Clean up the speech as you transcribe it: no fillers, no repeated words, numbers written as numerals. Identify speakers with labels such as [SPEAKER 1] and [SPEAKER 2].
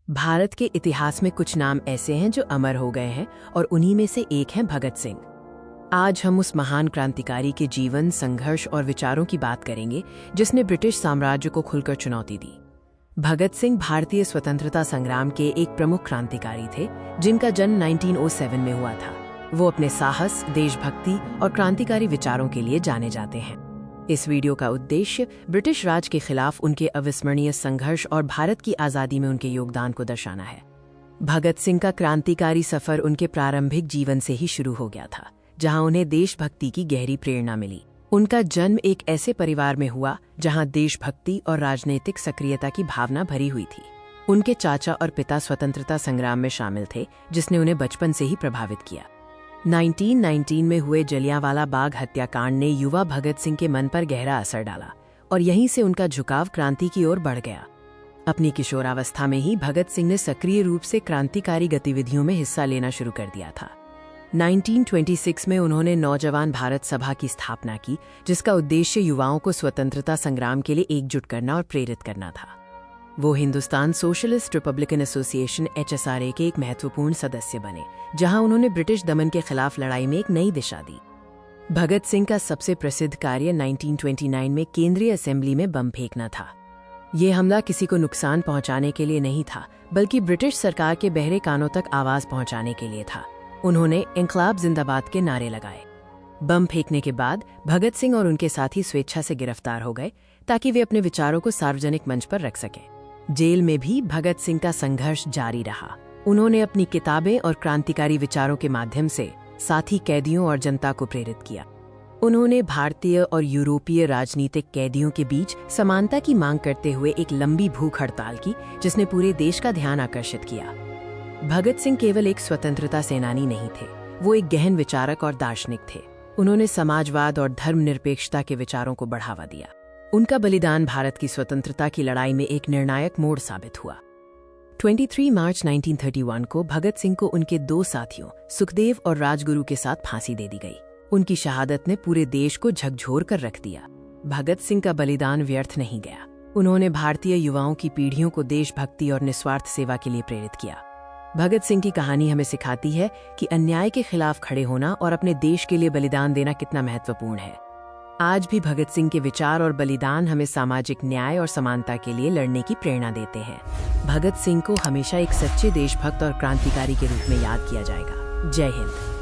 [SPEAKER 1] भारत के इतिहास में कुछ नाम ऐसे हैं जो अमर हो गए हैं और उन्हीं में से एक है भगत सिंह। आज हम उस महान क्रांतिकारी के जीवन, संघर्ष और विचारों की बात करेंगे जिसने ब्रिटिश साम्राज्य को खुलकर चुनौती दी। भगत सिंह भारतीय स्वतंत्रता संग्राम के एक प्रमुख क्रांतिकारी थे जिनका जन्म 1907 में हुआ था। वो अपने साहस, देशभक्ति और क्रांतिकारी विचारों के लिए जाने जाते हैं। इस वीडियो का उद्देश्य ब्रिटिश राज के खिलाफ उनके अविस्मरणीय संघर्ष और भारत की आज़ादी में उनके योगदान को दर्शाना है। भगत सिंह का क्रांतिकारी सफर उनके प्रारंभिक जीवन से ही शुरू हो गया था, जहां उन्हें देशभक्ति की गहरी प्रेरणा मिली। उनका जन्म एक ऐसे परिवार में हुआ जहां देशभक्ति और राजनीतिक सक्रियता की भावना भरी हुई थी। उनके चाचा और पिता स्वतंत्रता संग्राम में शामिल थे, जिसने उन्हें बचपन से ही प्रभावित किया। 1919 में हुए जलियांवाला बाग हत्याकांड ने युवा भगत सिंह के मन पर गहरा असर डाला और यहीं से उनका झुकाव क्रांति की ओर बढ़ गया। अपनी किशोरावस्था में ही भगत सिंह ने सक्रिय रूप से क्रांतिकारी गतिविधियों में हिस्सा लेना शुरू कर दिया था। 1926 में उन्होंने नौजवान भारत सभा की स्थापना की, जिसका उद्देश्य युवाओं को स्वतंत्रता संग्राम के लिए एकजुट करना और प्रेरित करना था। वो Hindustan socialist Republican association HSRA के एक महत्वपूर्ण सदस्य बने, जहां उन्होंने ब्रिटिश दमन के खिलाफ लड़ाई में एक नई दिशा दी। भगत सिंह का सबसे प्रसिद्ध कार्य 1929 में केंद्रीय असेंबली में बम फेंकना था। ये हमला किसी को नुकसान पहुंचाने के लिए नहीं था, बल्कि ब्रिटिश सरकार के बहरे कानों तक आवाज पहुंचाने के लिए था। उन्होंने इंकलाब जिंदाबाद के नारे लगाए। बम फेंकने के बाद भगत सिंह और उनके साथी स्वेच्छा से गिरफ्तार हो गए ताकि वे अपने विचारों को सार्वजनिक मंच पर रख सकें। जेल में भी भगत सिंह का संघर्ष जारी रहा। उन्होंने अपनी किताबें और क्रांतिकारी विचारों के माध्यम से साथी कैदियों और जनता को प्रेरित किया। उन्होंने भारतीय और यूरोपीय राजनीतिक कैदियों के बीच समानता की मांग करते हुए एक लंबी भूख हड़ताल की, जिसने पूरे देश का ध्यान आकर्षित किया। भगत सिंह केवल एक स्वतंत्रता सेनानी नहीं थे, वो एक गहन विचारक और दार्शनिक थे। उन्होंने समाजवाद और धर्मनिरपेक्षता के विचारों को बढ़ावा दिया। उनका बलिदान भारत की स्वतंत्रता की लड़ाई में एक निर्णायक मोड़ साबित हुआ। 23 मार्च 1931 को भगत सिंह को उनके दो साथियों सुखदेव और राजगुरु के साथ फांसी दे दी गई। उनकी शहादत ने पूरे देश को झकझोर कर रख दिया। भगत सिंह का बलिदान व्यर्थ नहीं गया। उन्होंने भारतीय युवाओं की पीढ़ियों को देशभक्ति और निस्वार्थ सेवा के लिए प्रेरित किया। भगत सिंह की कहानी हमें सिखाती है कि अन्याय के खिलाफ खड़े होना और अपने देश के लिए बलिदान देना कितना महत्वपूर्ण है। आज भी भगत सिंह के विचार और बलिदान हमें सामाजिक न्याय और समानता के लिए लड़ने की प्रेरणा देते हैं। भगत सिंह को हमेशा एक सच्चे देशभक्त और क्रांतिकारी के रूप में याद किया जाएगा। जय हिंद।